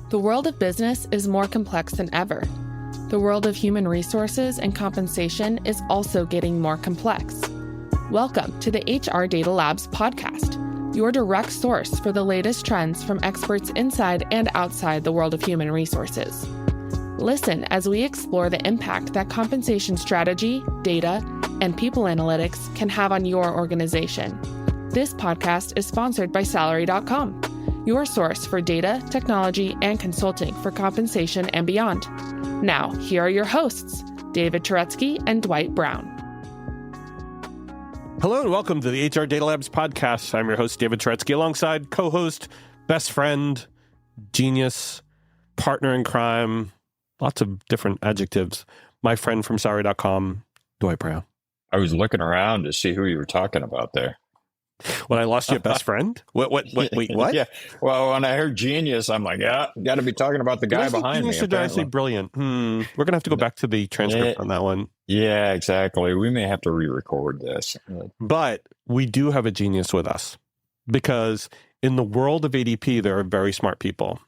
The world of business is more complex than ever. The world of human resources and compensation is also getting more complex. Welcome to the HR Data Labs podcast, your direct source for the latest trends from experts inside and outside the world of human resources. Listen as we explore the impact that compensation strategy, data, and people analytics can have on your organization. This podcast is sponsored by Salary.com, your source for data, technology, and consulting for compensation and beyond. Now, here are your hosts, David Turetsky and Dwight Brown. Hello and welcome to the HR Data Labs podcast. I'm your host, David Turetsky, alongside co-host, best friend, genius, partner in crime, lots of different adjectives, my friend from Salary.com, Dwight Brown. I was looking around to see who you were talking about there. When I lost you, best friend? Wait, what? Yeah. Well, when I heard genius, I'm like, yeah, got to be talking about the guy behind me. Did I say brilliant? We're going to have to go back to the transcript on that one. Yeah, exactly. We may have to re-record this. But we do have a genius with us because in the world of ADP, there are very smart people.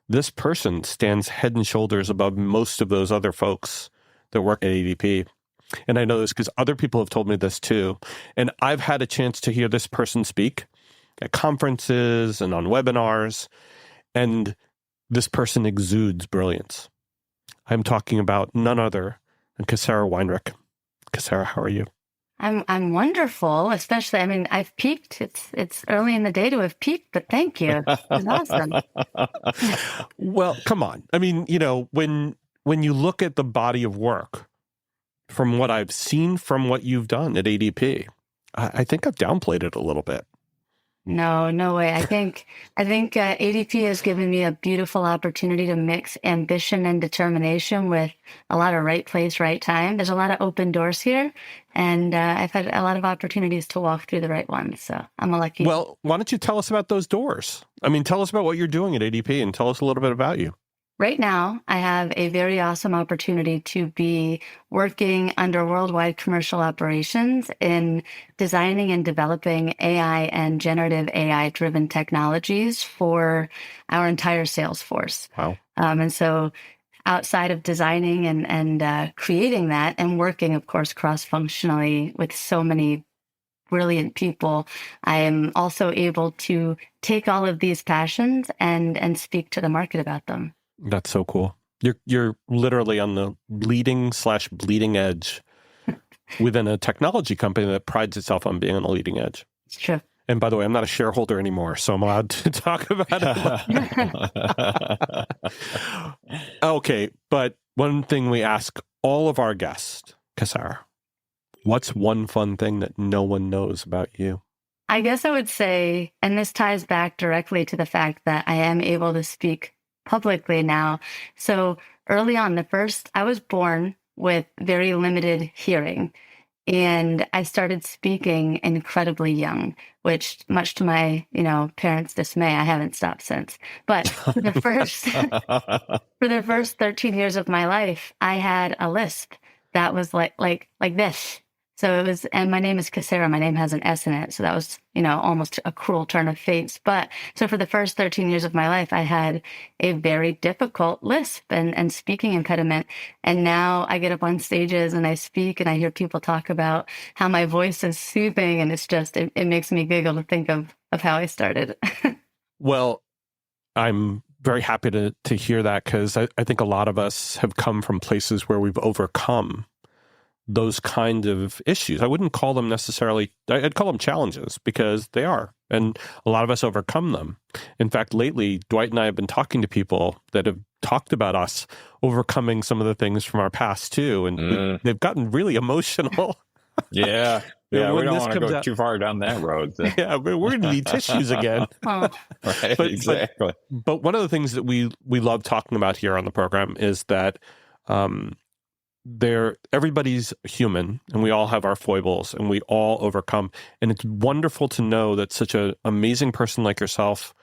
This person stands head and shoulders above most of those other folks that work at ADP. And I know this because other people have told me this too. And I've had a chance to hear this person speak at conferences and on webinars. And this person exudes brilliance. I'm talking about none other than Kasara Weinrich. Kasara, how are you? I'm wonderful, especially, I've peaked. It's early in the day to have peaked, but thank you. It's awesome. Well, come on. When you look at the body of work, from what I've seen from what you've done at ADP, I think I've downplayed it a little bit. No way. I think ADP has given me a beautiful opportunity to mix ambition and determination with a lot of right place, right time. There's a lot of open doors here, and I've had a lot of opportunities to walk through the right ones. So I'm a lucky. Well, why don't you tell us about those doors? Tell us about what you're doing at ADP and tell us a little bit about you. Right now, I have a very awesome opportunity to be working under worldwide commercial operations in designing and developing AI and generative AI-driven technologies for our entire sales force. Wow. And so outside of designing and creating that and working, of course, cross-functionally with so many brilliant people, I am also able to take all of these passions and speak to the market about them. That's so cool. You're literally on the leading/bleeding edge within a technology company that prides itself on being on the leading edge. It's true. And by the way, I'm not a shareholder anymore, so I'm allowed to talk about it. Okay, but one thing we ask all of our guests, Kasara, what's one fun thing that no one knows about you? I guess I would say, and this ties back directly to the fact that I am able to speak publicly now. So early on, I was born with very limited hearing, and I started speaking incredibly young, which much to my, parents' dismay, I haven't stopped since. But for the first 13 years of my life, I had a lisp that was like this. So it was, and my name is Kasara. My name has an S in it. So that was, almost a cruel turn of fate. But so for the first 13 years of my life, I had a very difficult lisp and speaking impediment. And now I get up on stages and I speak and I hear people talk about how my voice is soothing. And it's just, it makes me giggle to think of how I started. Well, I'm very happy to hear that because I think a lot of us have come from places where we've overcome those kind of issues. I wouldn't call them necessarily, I'd call them challenges because they are. And a lot of us overcome them. In fact, lately, Dwight and I have been talking to people that have talked about us overcoming some of the things from our past too. And they've gotten really emotional. Yeah. Yeah, we don't want to go too far down that road. Yeah, we're going to need tissues again. Right, exactly. But one of the things that we love talking about here on the program is that everybody's human and we all have our foibles and we all overcome. And it's wonderful to know that such an amazing person like yourself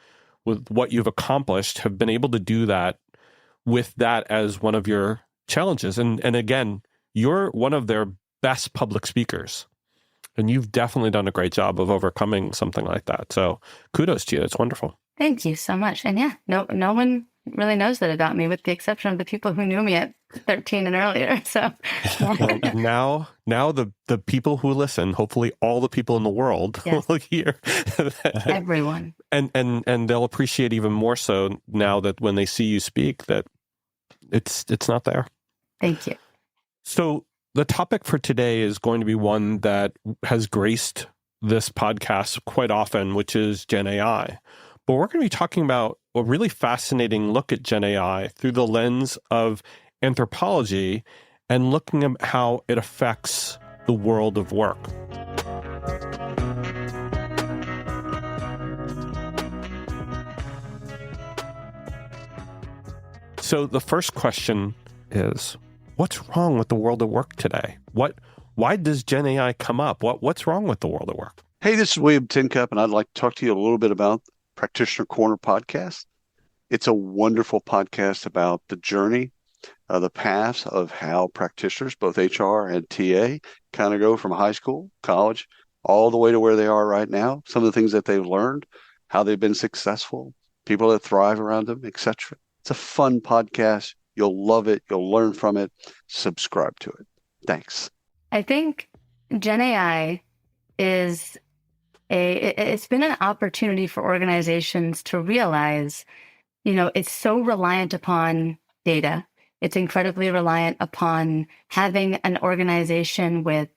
with what you've accomplished have been able to do that with that as one of your challenges. And again, you're one of their best public speakers. And you've definitely done a great job of overcoming something like that. So kudos to you. It's wonderful. Thank you so much. And yeah, no one really knows that about me, with the exception of the people who knew me at 13 and earlier. So Well, now the people who listen, hopefully all the people in the world Yes. will hear everyone. and they'll appreciate even more so now that when they see you speak that it's not there. Thank you. So the topic for today is going to be one that has graced this podcast quite often, which is Gen AI. But we're going to be talking about a really fascinating look at Gen AI through the lens of anthropology and looking at how it affects the world of work. So the first question is, what's wrong with the world of work today? Why does Gen AI come up? What's wrong with the world of work? Hey, this is William Tincup, and I'd like to talk to you a little bit about Practitioner Corner podcast. It's a wonderful podcast about the journey, the paths of how practitioners, both HR and TA, kind of go from high school, college, all the way to where they are right now. Some of the things that they've learned, how they've been successful, people that thrive around them, etc. It's a fun podcast. You'll love it. You'll learn from it. Subscribe to it. Thanks. I think Gen AI it's been an opportunity for organizations to realize, it's so reliant upon data. It's incredibly reliant upon having an organization with,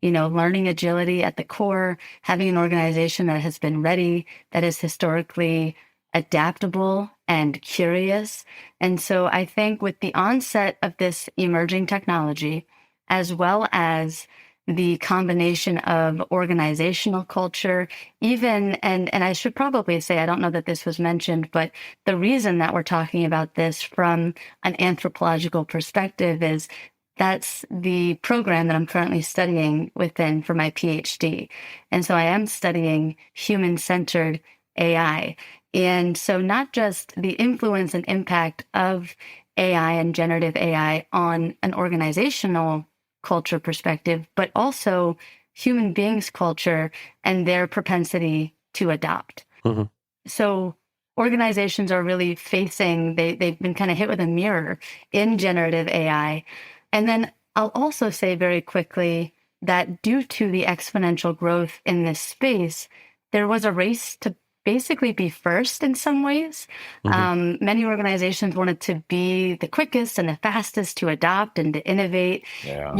learning agility at the core, having an organization that has been ready, that is historically adaptable and curious. And so I think with the onset of this emerging technology, as well as the combination of organizational culture, even, and I should probably say, I don't know that this was mentioned, but the reason that we're talking about this from an anthropological perspective is that's the program that I'm currently studying within for my PhD. And so I am studying human-centered AI. And so not just the influence and impact of AI and generative AI on an organizational culture perspective, but also human beings' culture and their propensity to adopt. Mm-hmm. So organizations are really facing, they've been kind of hit with a mirror in generative AI. And then I'll also say very quickly that due to the exponential growth in this space, there was a race to basically be first in some ways. Mm-hmm. Many organizations wanted to be the quickest and the fastest to adopt and to innovate. Yeah.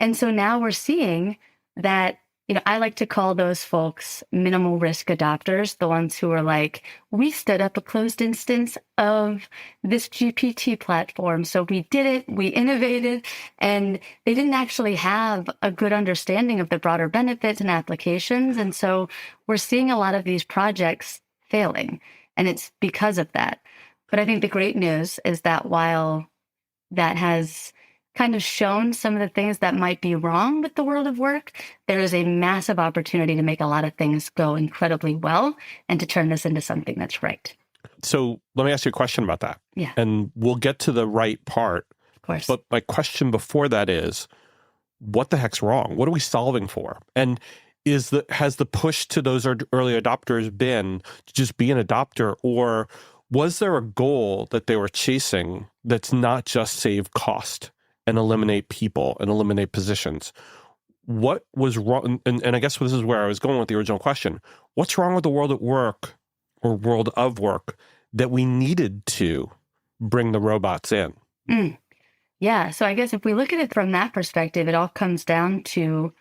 And so now we're seeing that, I like to call those folks minimal risk adopters, the ones who are like, we stood up a closed instance of this GPT platform. So we did it, we innovated, and they didn't actually have a good understanding of the broader benefits and applications. And so we're seeing a lot of these projects failing, and it's because of that. But I think the great news is that while that has kind of shown some of the things that might be wrong with the world of work, there is a massive opportunity to make a lot of things go incredibly well and to turn this into something that's right. So let me ask you a question about that. Yeah. And we'll get to the right part. Of course. But my question before that is, what the heck's wrong? What are we solving for? And has the push to those early adopters been to just be an adopter, or was there a goal that they were chasing that's not just save cost and eliminate people and eliminate positions? What was wrong? And I guess this is where I was going with the original question. What's wrong with the world at work or world of work that we needed to bring the robots in? Yeah. So I guess if we look at it from that perspective, it all comes down to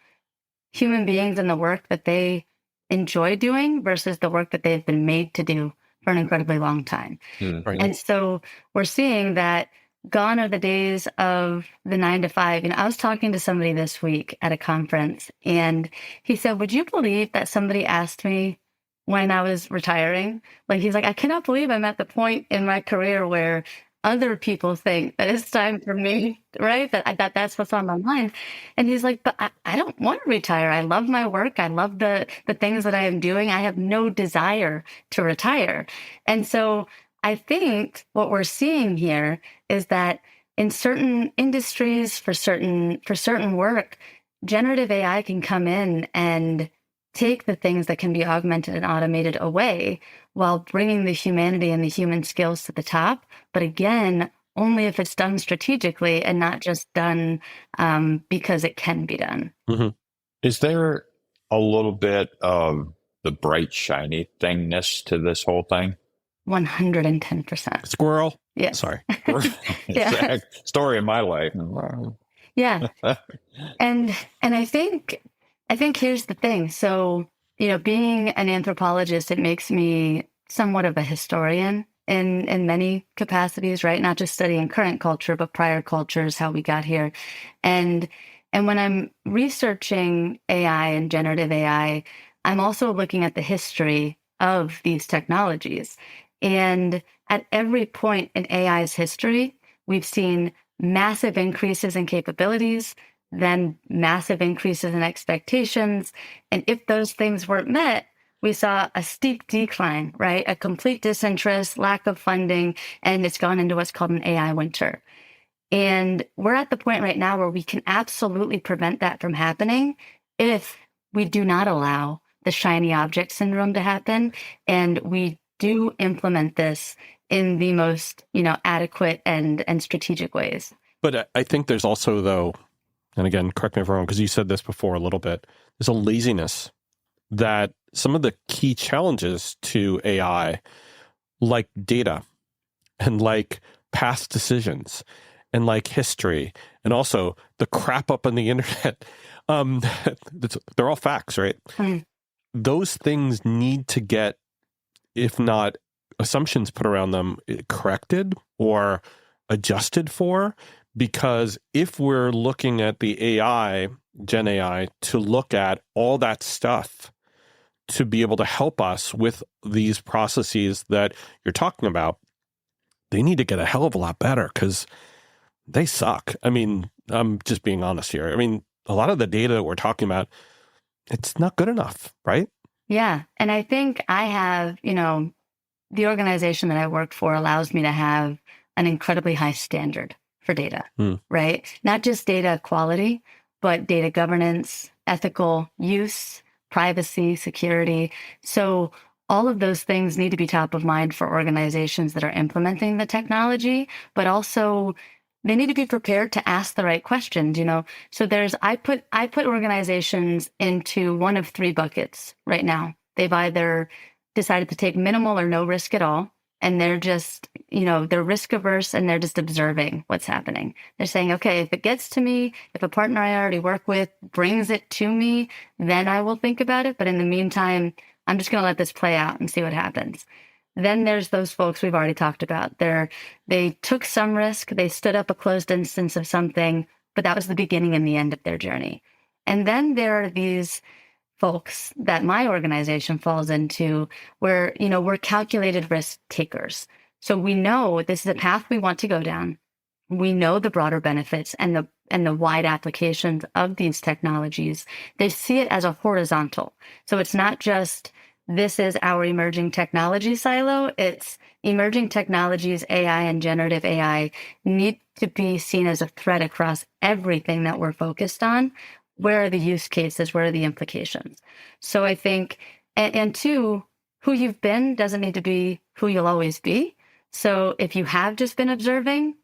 human beings and the work that they enjoy doing versus the work that they've been made to do for an incredibly long time. Right. And so we're seeing that gone are the days of the 9 to 5. I was talking to somebody this week at a conference, and he said, would you believe that somebody asked me when I was retiring? He's like, I cannot believe I'm at the point in my career where other people think that it's time for me, right? That's what's on my mind. And he's like, but I don't want to retire. I love my work. I love the things that I am doing. I have no desire to retire. And so I think what we're seeing here is that in certain industries, for certain work, generative AI can come in and take the things that can be augmented and automated away while bringing the humanity and the human skills to the top. But again, only if it's done strategically and not just done because it can be done. Mm-hmm. Is there a little bit of the bright, shiny thingness to this whole thing? 110%. Squirrel? Yeah. Sorry. Yeah. Story of my life. Yeah. And I think here's the thing. So, being an anthropologist, it makes me somewhat of a historian in many capacities, right? Not just studying current culture, but prior cultures, how we got here. And when I'm researching AI and generative AI, I'm also looking at the history of these technologies. And at every point in AI's history, we've seen massive increases in capabilities, then massive increases in expectations. And if those things weren't met, we saw a steep decline, right? A complete disinterest, lack of funding, and it's gone into what's called an AI winter. And we're at the point right now where we can absolutely prevent that from happening if we do not allow the shiny object syndrome to happen, and we do implement this in the most, adequate and strategic ways. But I think there's also, though, and again, correct me if I'm wrong, because you said this before a little bit, there's a laziness that some of the key challenges to AI, like data and like past decisions and like history, and also the crap up on the internet, they're all facts, right? Mm. Those things need to get, if not assumptions put around them, corrected or adjusted for, because if we're looking at the AI, Gen AI, to look at all that stuff to be able to help us with these processes that you're talking about, they need to get a hell of a lot better because they suck. I mean, I'm just being honest here. I mean, a lot of the data that we're talking about, it's not good enough, right? Yeah. And I think I have, the organization that I work for allows me to have an incredibly high standard for data, right? Not just data quality, but data governance, ethical use, privacy, security. So all of those things need to be top of mind for organizations that are implementing the technology, but also they need to be prepared to ask the right questions, So I put organizations into one of three buckets right now. They've either decided to take minimal or no risk at all, and they're just, they're risk averse and they're just observing what's happening. They're saying, okay, if it gets to me, if a partner I already work with brings it to me, then I will think about it. But in the meantime, I'm just going to let this play out and see what happens. Then there's those folks we've already talked about. They took some risk. They stood up a closed instance of something, but that was the beginning and the end of their journey. And then there are these folks that my organization falls into where, we're calculated risk takers. So we know this is a path we want to go down. We know the broader benefits and the wide applications of these technologies. They see it as a horizontal. So it's not just this is our emerging technology silo. It's emerging technologies, AI and generative AI need to be seen as a thread across everything that we're focused on. Where are the use cases? Where are the implications? So I think, and two, who you've been doesn't need to be who you'll always be. So if you have just been observing,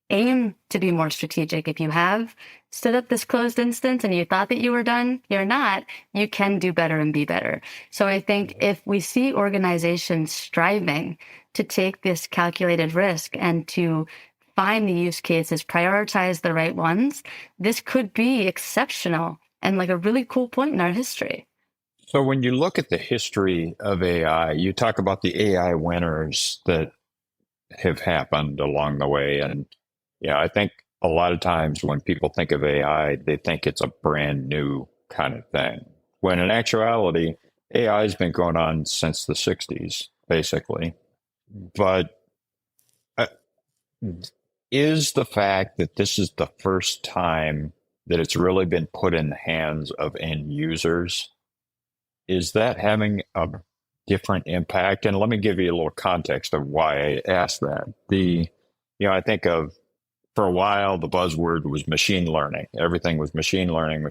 aim to be more strategic. If you have stood up this closed instance and you thought that you were done, you're not. You can do better and be better. So I think if we see organizations striving to take this calculated risk and to find the use cases, prioritize the right ones, this could be exceptional and like a really cool point in our history. So when you look at the history of AI, you talk about the AI winners that have happened along the way. And I think a lot of times when people think of AI, they think it's a brand new kind of thing. When in actuality, AI has been going on since the 60s, basically. But is the fact that this is the first time that it's really been put in the hands of end users, is that having a different impact? And let me give you a little context of why I asked that. I think of, for a while, the buzzword was machine learning. Everything was machine learning,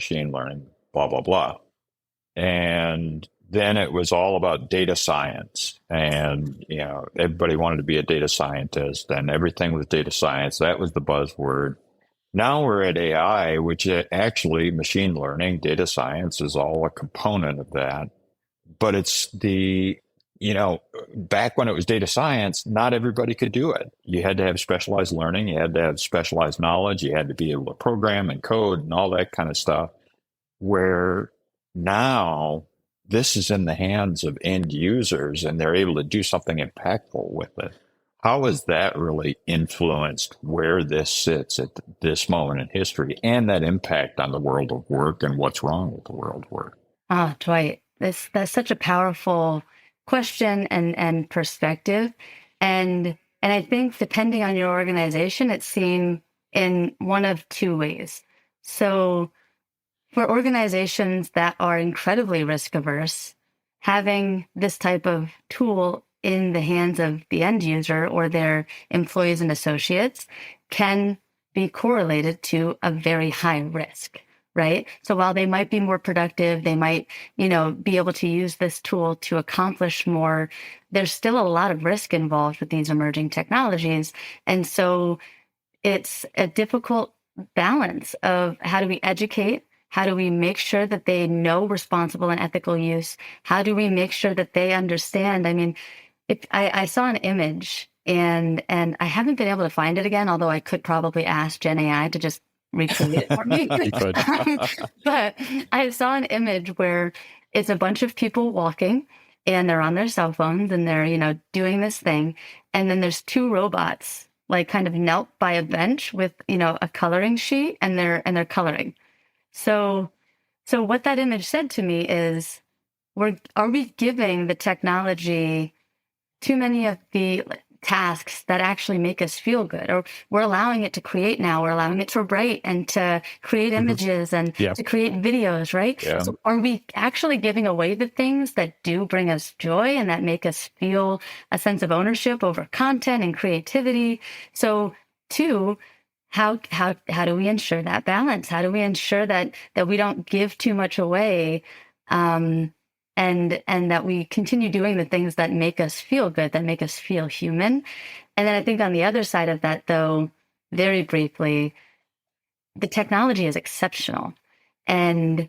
blah, blah, blah. And then it was all about data science. And, everybody wanted to be a data scientist, and everything was data science. That was the buzzword. Now we're at AI, which actually machine learning, data science is all a component of that. But it's back when it was data science, not everybody could do it. You had to have specialized learning. You had to have specialized knowledge. You had to be able to program and code and all that kind of stuff. Where now this is in the hands of end users and they're able to do something impactful with it. How has that really influenced where this sits at this moment in history and that impact on the world of work and what's wrong with the world of work? Dwight, that's such a powerful question and perspective. And I think depending on your organization, it's seen in one of two ways. So for organizations that are incredibly risk averse, having this type of tool in the hands of the end user or their employees and associates can be correlated to a very high risk, right? So while they might be more productive, they might, be able to use this tool to accomplish more, there's still a lot of risk involved with these emerging technologies. And so it's a difficult balance of how do we educate? How do we make sure that they know responsible and ethical use? How do we make sure that they understand? I mean, I saw an image and I haven't been able to find it again, although I could probably ask Gen AI to just recreate it for me. You could. But I saw an image where it's a bunch of people walking and they're on their cell phones and they're, doing this thing. And then there's two robots, like kind of knelt by a bench with, a coloring sheet and they're coloring. So what that image said to me is, are we giving the technology too many of the tasks that actually make us feel good? Or we're allowing it to create now, we're allowing it to write and to create images and to create videos, right? Yeah. So are we actually giving away the things that do bring us joy and that make us feel a sense of ownership over content and creativity? So two, how do we ensure that balance? How do we ensure that we don't give too much away, and that we continue doing the things that make us feel good, that make us feel human? And then I think on the other side of that, though, very briefly, the technology is exceptional, and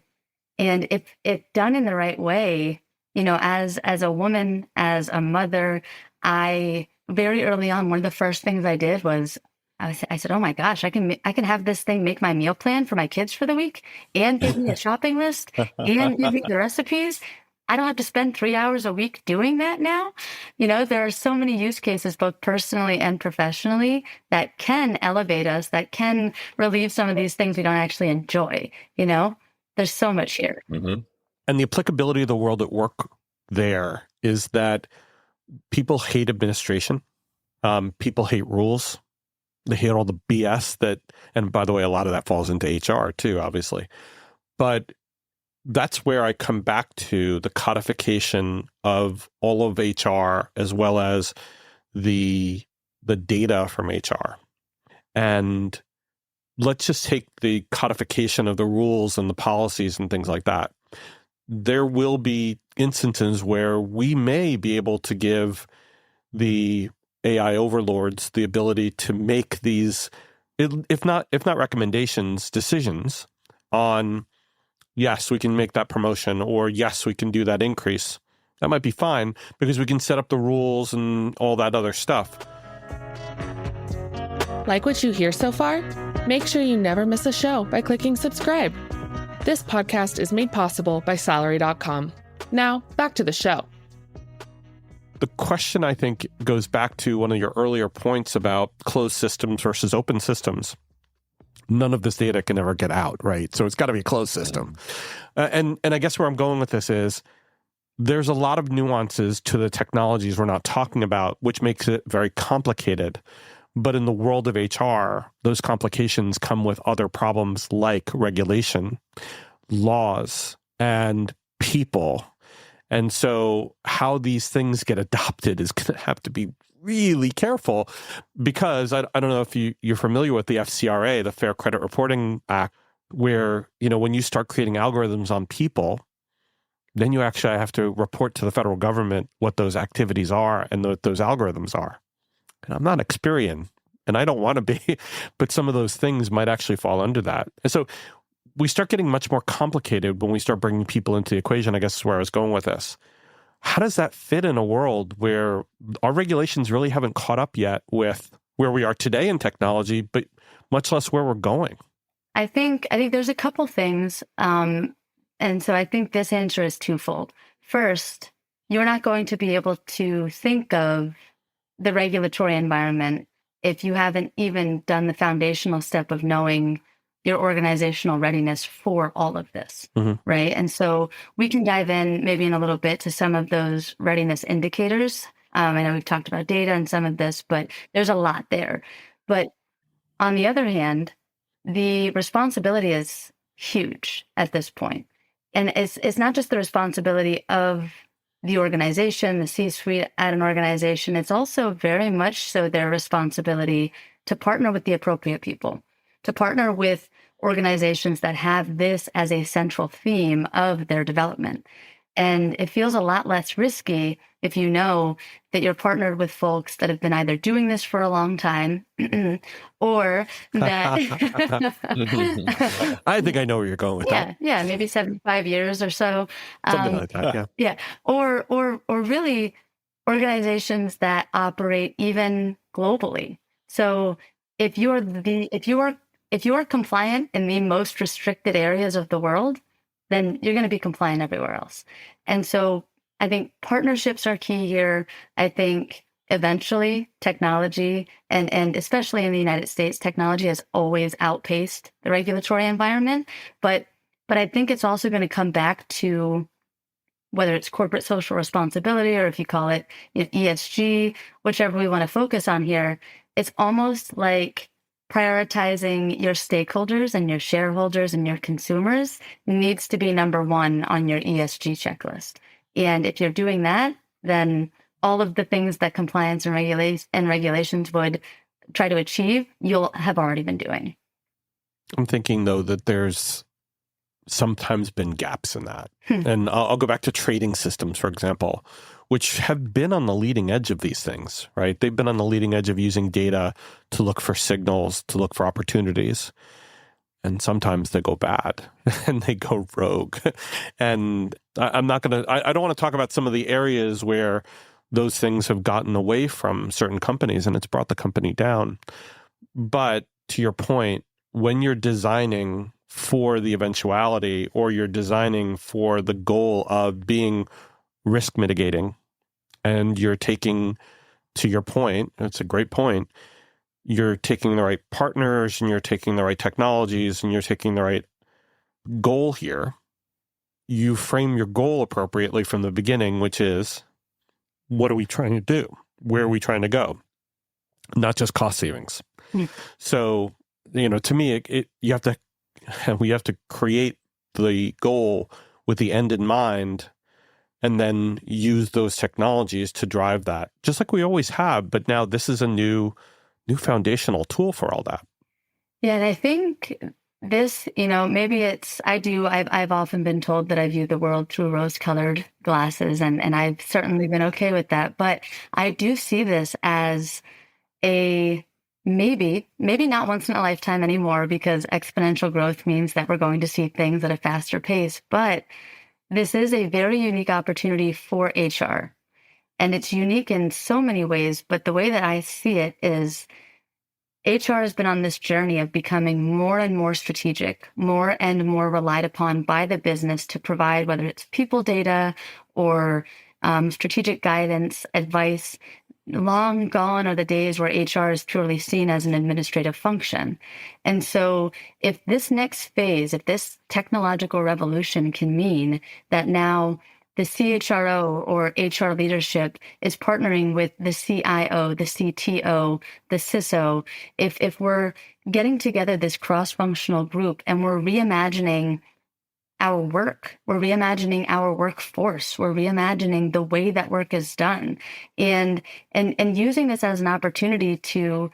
if done in the right way, as a woman, as a mother, I very early on, one of the first things I did was I said, oh my gosh, I can have this thing make my meal plan for my kids for the week and give me a shopping list and give me the recipes. I don't have to spend 3 hours a week doing that now. There are so many use cases, both personally and professionally, that can elevate us, that can relieve some of these things we don't actually enjoy. There's so much here. Mm-hmm. And the applicability of the world at work there is that people hate administration. People hate rules. They hate all the BS and by the way, a lot of that falls into HR too, obviously. But that's where I come back to the codification of all of HR as well as the data from HR. And let's just take the codification of the rules and the policies and things like that. There will be instances where we may be able to give the AI overlords the ability to make these, if not recommendations, decisions on, yes, we can make that promotion, or yes, we can do that increase. That might be fine because we can set up the rules and all that other stuff. Like what you hear so far? Make sure you never miss a show by clicking subscribe. This podcast is made possible by Salary.com. Now, back to the show. The question, I think, goes back to one of your earlier points about closed systems versus open systems. None of this data can ever get out, right? So it's got to be a closed system. And I guess where I'm going with this is there's a lot of nuances to the technologies we're not talking about, which makes it very complicated. But in the world of HR, those complications come with other problems like regulation, laws, and people. And so how these things get adopted is going to have to be really careful because I don't know if you're familiar with the FCRA, the Fair Credit Reporting Act, where, when you start creating algorithms on people, then you actually have to report to the federal government what those activities are and what those algorithms are. And I'm not Experian, and I don't want to be, but some of those things might actually fall under that. And so we start getting much more complicated when we start bringing people into the equation. I guess is where I was going with this. How does that fit in a world where our regulations really haven't caught up yet with where we are today in technology, but much less where we're going? I think there's a couple things. And so I think this answer is twofold. First, you're not going to be able to think of the regulatory environment if you haven't even done the foundational step of knowing your organizational readiness for all of this, right? And so we can dive in maybe in a little bit to some of those readiness indicators. I know we've talked about data and some of this, but there's a lot there. But on the other hand, the responsibility is huge at this point. And it's not just the responsibility of the organization, the C-suite at an organization. It's also very much so their responsibility to partner with the appropriate people, to partner with organizations that have this as a central theme of their development. And it feels a lot less risky if you know that you're partnered with folks that have been either doing this for a long time or that... I think I know where you're going with that. Yeah, maybe 75 years or so. Something like that, yeah. Yeah, or really organizations that operate even globally. So if you are compliant in the most restricted areas of the world, then you're going to be compliant everywhere else. And so I think partnerships are key here. I think eventually technology, and especially in the United States, technology has always outpaced the regulatory environment. But I think it's also going to come back to whether it's corporate social responsibility or if you call it ESG, whichever we want to focus on here. It's almost like prioritizing your stakeholders and your shareholders and your consumers needs to be number one on your ESG checklist. And if you're doing that, then all of the things that compliance and regulations would try to achieve, you'll have already been doing. I'm thinking, though, that there's sometimes been gaps in that. And I'll go back to trading systems, for example, which have been on the leading edge of these things, right? They've been on the leading edge of using data to look for signals, to look for opportunities. And sometimes they go bad and they go rogue. And I don't want to talk about some of the areas where those things have gotten away from certain companies and it's brought the company down. But to your point, when you're designing for the eventuality or you're designing for the goal of being risk mitigating, and you're taking, to your point, it's a great point, you're taking the right partners and you're taking the right technologies and you're taking the right goal here, you frame your goal appropriately from the beginning, which is, what are we trying to do? Where are we trying to go? Not just cost savings. So, to me, we have to create the goal with the end in mind, and then use those technologies to drive that, just like we always have. But now this is a new foundational tool for all that. Yeah, and I think this, maybe I've often been told that I view the world through rose-colored glasses, and I've certainly been okay with that. But I do see this as a maybe not once in a lifetime anymore, because exponential growth means that we're going to see things at a faster pace. But this is a very unique opportunity for HR. And it's unique in so many ways, but the way that I see it is HR has been on this journey of becoming more and more strategic, more and more relied upon by the business to provide, whether it's people data or strategic guidance, advice. Long gone are the days where HR is purely seen as an administrative function. And so if this next phase, if this technological revolution can mean that now the CHRO or HR leadership is partnering with the CIO, the CTO, the CISO, if we're getting together this cross-functional group and we're reimagining our work, we're reimagining our workforce, we're reimagining the way that work is done, and using this as an opportunity to,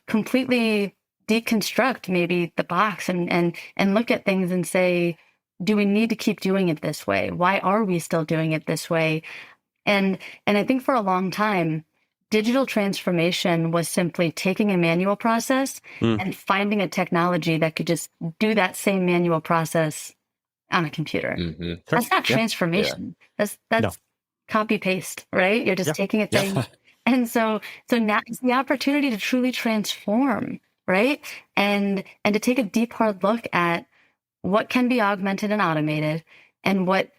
completely deconstruct maybe the box and look at things and say, do we need to keep doing it this way? Why are we still doing it this way? And I think for a long time, digital transformation was simply taking a manual process and finding a technology that could just do that same manual process on a computer. Mm-hmm. That's not transformation. That's copy paste, right? You're just taking a thing. And so now it's the opportunity to truly transform, right? And to take a deep, hard look at what can be augmented and automated, and what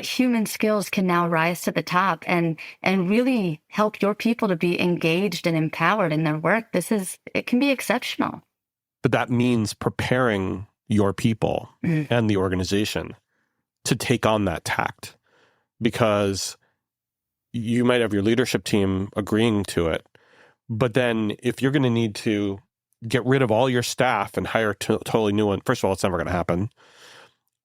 human skills can now rise to the top and really help your people to be engaged and empowered in their work. It can be exceptional. But that means preparing your people and the organization to take on that tact, because you might have your leadership team agreeing to it. But then if you're going to need to get rid of all your staff and hire a totally new one, first of all, it's never going to happen.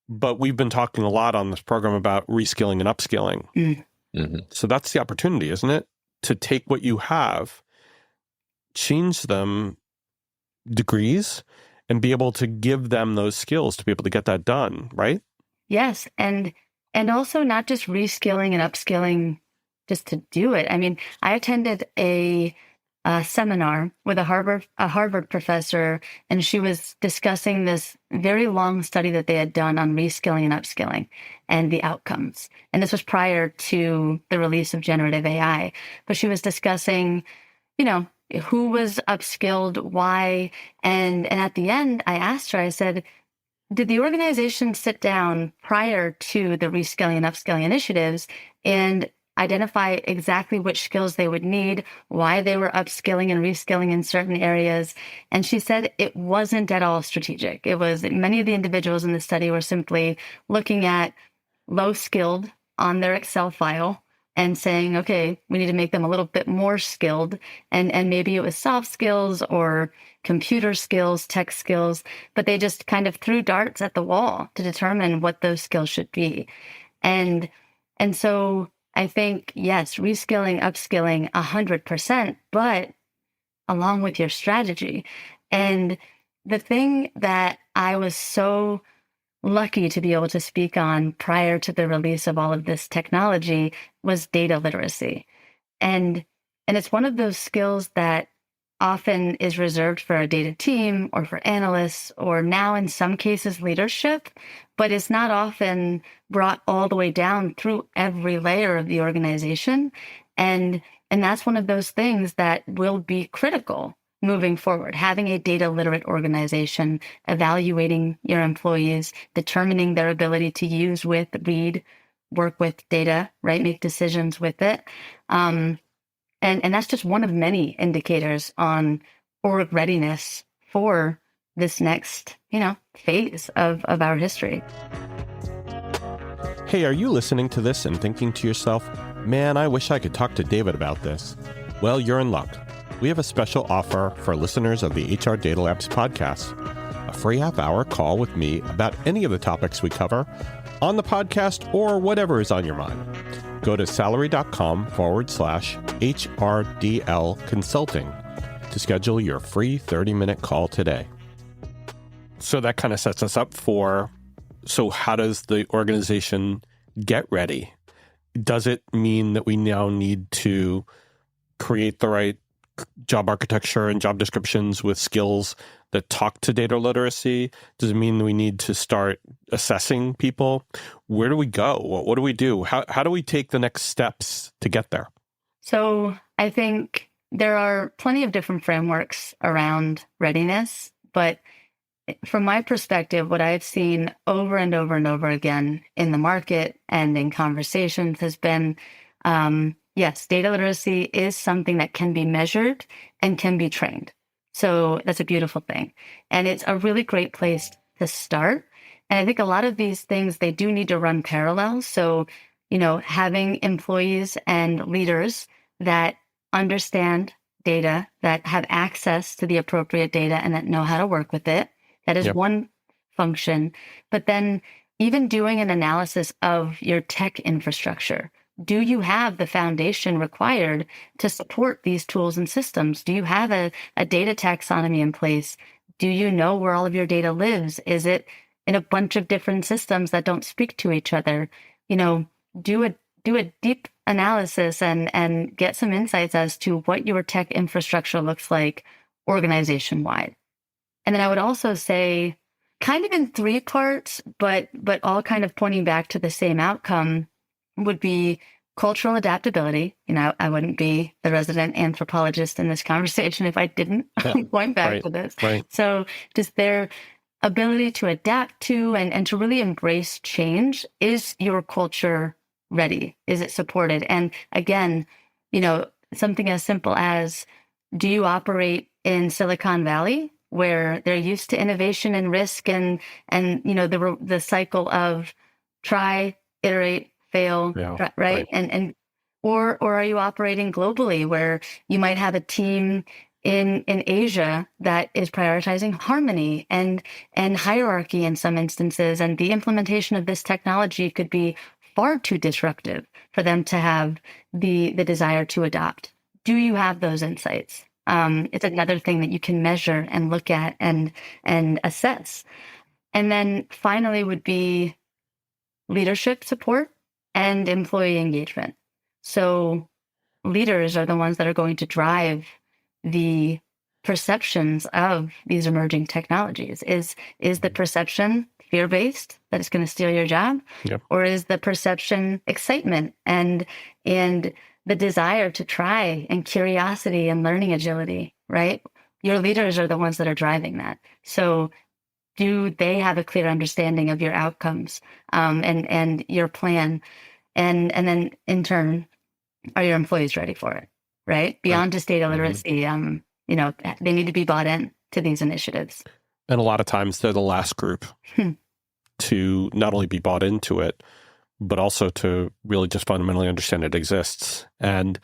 But we've been talking a lot on this program about reskilling and upskilling. Mm-hmm. So that's the opportunity, isn't it? To take what you have, change them degrees, and be able to give them those skills to be able to get that done, right? Yes. And also not just reskilling and upskilling just to do it. I mean, I attended a seminar with a Harvard professor, and she was discussing this very long study that they had done on reskilling and upskilling and the outcomes. And this was prior to the release of generative AI. But she was discussing, who was upskilled, why, and at the end, I asked her, I said, did the organization sit down prior to the reskilling and upskilling initiatives and identify exactly which skills they would need, why they were upskilling and reskilling in certain areas? And she said it wasn't at all strategic. It was many of the individuals in the study were simply looking at low skilled on their Excel file and saying, okay, we need to make them a little bit more skilled. And maybe it was soft skills or computer skills, tech skills, but they just kind of threw darts at the wall to determine what those skills should be. And so I think, yes, reskilling, upskilling 100%, but along with your strategy. And the thing that I was so lucky to be able to speak on prior to the release of all of this technology was data literacy. And it's one of those skills that often is reserved for a data team or for analysts, or now in some cases leadership, but it's not often brought all the way down through every layer of the organization. And that's one of those things that will be critical moving forward. Having a data literate organization, evaluating your employees, determining their ability to use, read, work with data, right? Make decisions with it. And that's just one of many indicators on org readiness for this next, phase of our history. Hey, are you listening to this and thinking to yourself, man, I wish I could talk to David about this? Well, you're in luck. We have a special offer for listeners of the HR Data Labs podcast, a free half-hour call with me about any of the topics we cover on the podcast or whatever is on your mind. Go to salary.com/HRDL consulting to schedule your free 30-minute call today. So that kind of sets us up so how does the organization get ready? Does it mean that we now need to create the right job architecture and job descriptions with skills that talk to data literacy? Does it mean we need to start assessing people? Where do we go? What do we do? How do we take the next steps to get there? So I think there are plenty of different frameworks around readiness, but from my perspective, what I've seen over and over and over again in the market and in conversations has been, yes, data literacy is something that can be measured and can be trained. So that's a beautiful thing. And it's a really great place to start. And I think a lot of these things, they do need to run parallel. So, having employees and leaders that understand data, that have access to the appropriate data and that know how to work with it. That is one function. But then even doing an analysis of your tech infrastructure. Do you have the foundation required to support these tools and systems? Do you have a data taxonomy in place? Do you know where all of your data lives? Is it in a bunch of different systems that don't speak to each other. Do a deep analysis and get some insights as to what your tech infrastructure looks like organization wide. And then I would also say, kind of in three parts, but all kind of pointing back to the same outcome, would be cultural adaptability. I wouldn't be the resident anthropologist in this conversation if I didn't point back to this. Right. So just their ability to adapt to and to really embrace change. Is your culture ready? Is it supported? And again, something as simple as, do you operate in Silicon Valley, where they're used to innovation and risk and the cycle of try, iterate, fail, right? Or are you operating globally, where you might have a team in Asia that is prioritizing harmony and hierarchy in some instances, and the implementation of this technology could be far too disruptive for them to have the desire to adopt? Do you have those insights? It's another thing that you can measure and look at and assess. And then finally would be leadership support and employee engagement. So leaders are the ones that are going to drive the perceptions of these emerging technologies. Is the perception fear-based, that it's going to steal your job? Yep. Or is the perception excitement and the desire to try, and curiosity and learning agility, right? Your leaders are the ones that are driving that. So do they have a clear understanding of your outcomes and your plan? And then in turn, are your employees ready for it, right? Beyond just data literacy, they need to be bought in to these initiatives. And a lot of times they're the last group to not only be bought into it, but also to really just fundamentally understand it exists. And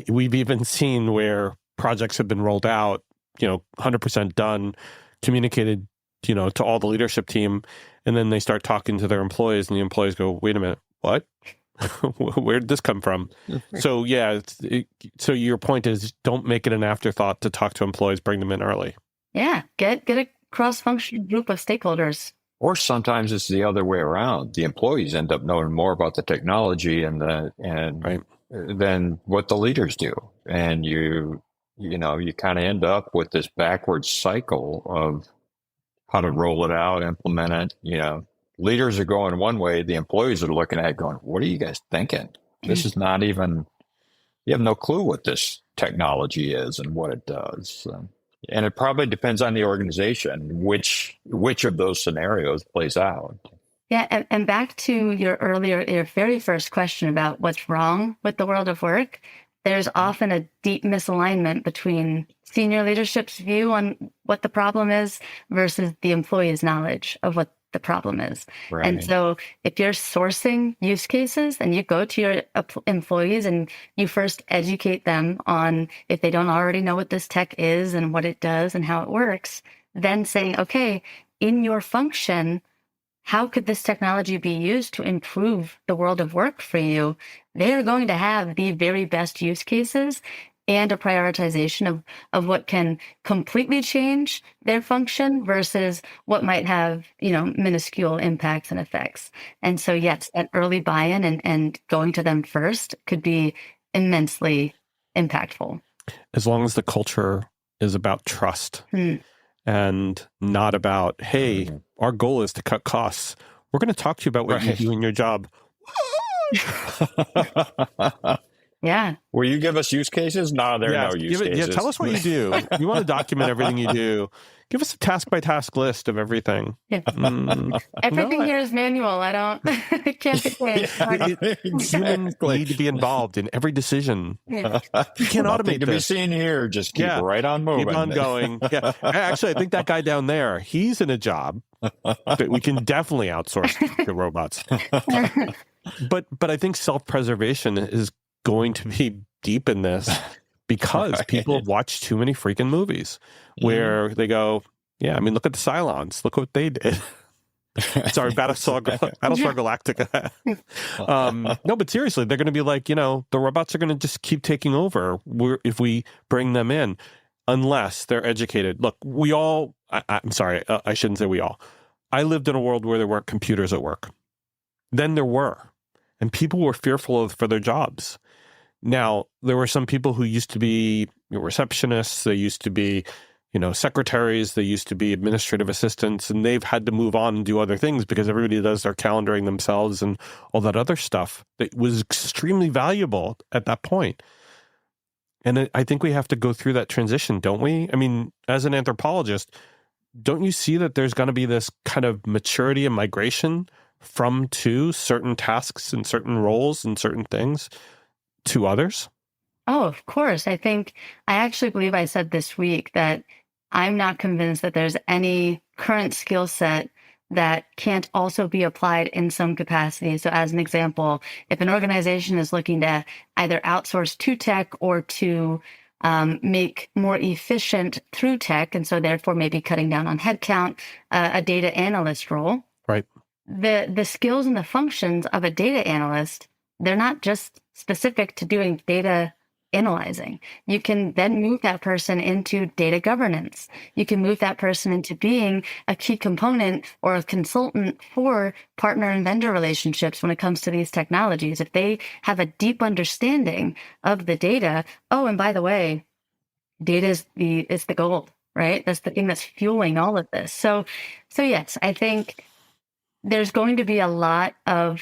we've even seen where projects have been rolled out, 100% done, communicated, to all the leadership team, and then they start talking to their employees, and the employees go, wait a minute, what? Where did this come from? So yeah, so your point is, don't make it an afterthought to talk to employees, bring them in early. Yeah, get a cross-functional group of stakeholders. Or sometimes it's the other way around. The employees end up knowing more about the technology than what the leaders do. And you kind of end up with this backwards cycle of how to roll it out, implement it. Leaders are going one way, the employees are looking at it going, what are you guys thinking? This is not even, you have no clue what this technology is and what it does. And it probably depends on the organization, which of those scenarios plays out. Yeah, and back to your very first question about what's wrong with the world of work, there's often a deep misalignment between senior leadership's view on what the problem is versus the employee's knowledge of what the problem is. Right. And so if you're sourcing use cases and you go to your employees and you first educate them on, if they don't already know what this tech is and what it does and how it works, then saying, okay, in your function, how could this technology be used to improve the world of work for you? They're going to have the very best use cases and a prioritization of what can completely change their function versus what might have, minuscule impacts and effects. And so, yes, that early buy-in and going to them first could be immensely impactful. As long as the culture is about trust and not about, hey, our goal is to cut costs. We're going to talk to you about what you do in your job. Yeah. Will you give us use cases? No, there are no use cases. Yeah, tell us what you do. You want to document everything you do. Give us a task-by-task list of everything. Yeah. Everything here is manual. It can't be changed. Humans need to be involved in every decision. Yeah. You can't automate to this. be seen here. Just keep right on moving. Keep on going. Yeah. Actually, I think that guy down there, he's in a job that we can definitely outsource to robots. But I think self-preservation is going to be deep in this because people have watched too many freaking movies where they go, look at the Cylons. Look what they did. Sorry, Battlestar Galactica. No, but seriously, they're going to be like, the robots are going to just keep taking over if we bring them in, unless they're educated. Look, we all, I'm sorry, I shouldn't say we all. I lived in a world where there weren't computers at work. Then there were, and people were fearful for their jobs. Now, there were some people who used to be receptionists, they used to be, secretaries, they used to be administrative assistants, and they've had to move on and do other things because everybody does their calendaring themselves and all that other stuff that was extremely valuable at that point. And I think we have to go through that transition, don't we? I mean, as an anthropologist, don't you see that there's going to be this kind of maturity and migration from to certain tasks and certain roles and certain things to others? Oh, of course. I actually believe I said this week that I'm not convinced that there's any current skill set that can't also be applied in some capacity. So as an example, if an organization is looking to either outsource to tech or to make more efficient through tech, and so therefore maybe cutting down on headcount, a data analyst role. Right. The skills and the functions of a data analyst, they're not just specific to doing data analyzing. You can then move that person into data governance. You can move that person into being a key component or a consultant for partner and vendor relationships when it comes to these technologies. If they have a deep understanding of the data, oh, and by the way, data is the gold, right? That's the thing that's fueling all of this. So yes, I think there's going to be a lot of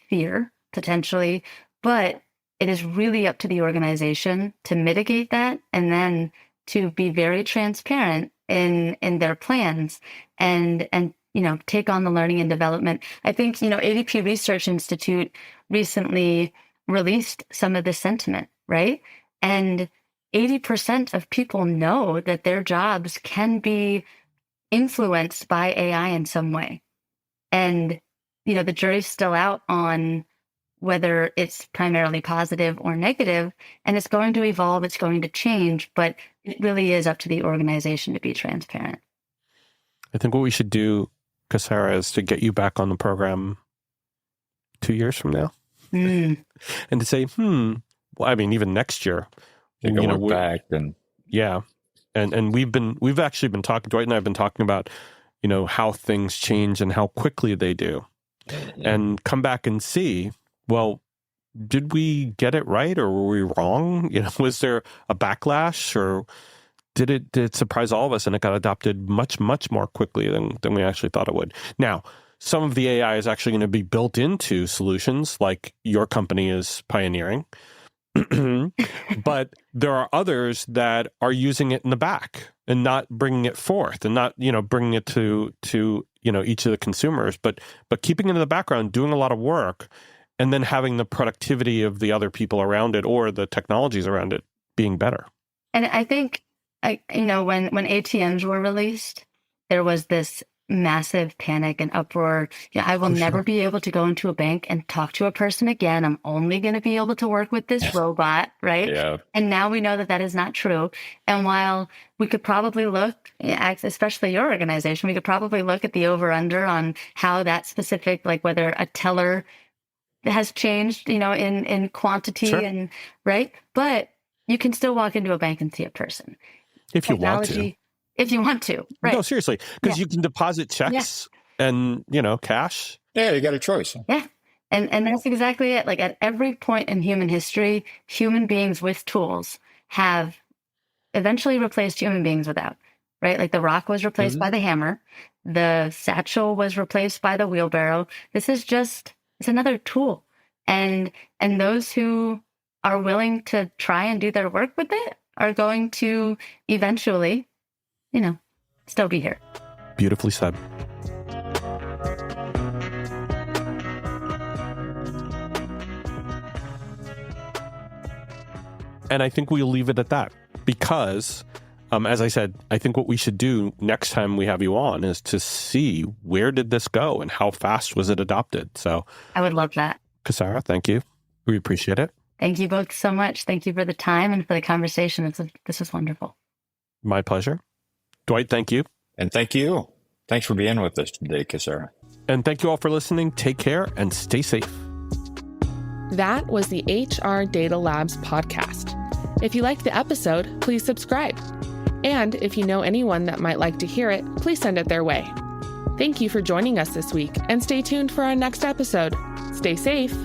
fear potentially, but it is really up to the organization to mitigate that and then to be very transparent in their plans and take on the learning and development. I think, ADP Research Institute recently released some of this sentiment, right? And 80% of people know that their jobs can be influenced by AI in some way. And, the jury's still out on whether it's primarily positive or negative, and it's going to evolve, it's going to change, but it really is up to the organization to be transparent. I think what we should do, Kasara, is to get you back on the program 2 years from now. And to say, even next year. We're back and yeah. And we've actually been talking, Dwight and I have been talking about, how things change and how quickly they do. And come back and see, well, did we get it right or were we wrong? Was there a backlash or did it surprise all of us and it got adopted much, much more quickly than we actually thought it would? Now, some of the AI is actually going to be built into solutions like your company is pioneering. But there are others that are using it in the back and not bringing it forth and not, bringing it to each of the consumers, but keeping it in the background, doing a lot of work, and then having the productivity of the other people around it or the technologies around it being better. And I think, when ATMs were released, there was this massive panic and uproar. I will never be able to go into a bank and talk to a person again. I'm only going to be able to work with this robot, right? Yeah. And now we know that is not true. And while we could probably look, especially your organization, we could probably look at the over-under on how that specific, like whether a teller has changed, in quantity, sure. and right. But you can still walk into a bank and see a person. If you want to. If you want to, right? No, seriously, because you can deposit checks and, cash. Yeah, you got a choice. Yeah. And that's exactly it. Like at every point in human history, human beings with tools have eventually replaced human beings without, right? Like the rock was replaced by the hammer. The satchel was replaced by the wheelbarrow. This is it's another tool. And those who are willing to try and do their work with it are going to eventually, still be here. Beautifully said. And I think we'll leave it at that because, as I said, I think what we should do next time we have you on is to see where did this go and how fast was it adopted. So I would love that. Kasara, thank you. We appreciate it. Thank you both so much. Thank you for the time and for the conversation. This was wonderful. My pleasure. Dwight, thank you. And thank you. Thanks for being with us today, Kasara. And thank you all for listening. Take care and stay safe. That was the HR Data Labs podcast. If you liked the episode, please subscribe. And if you know anyone that might like to hear it, please send it their way. Thank you for joining us this week, and stay tuned for our next episode. Stay safe.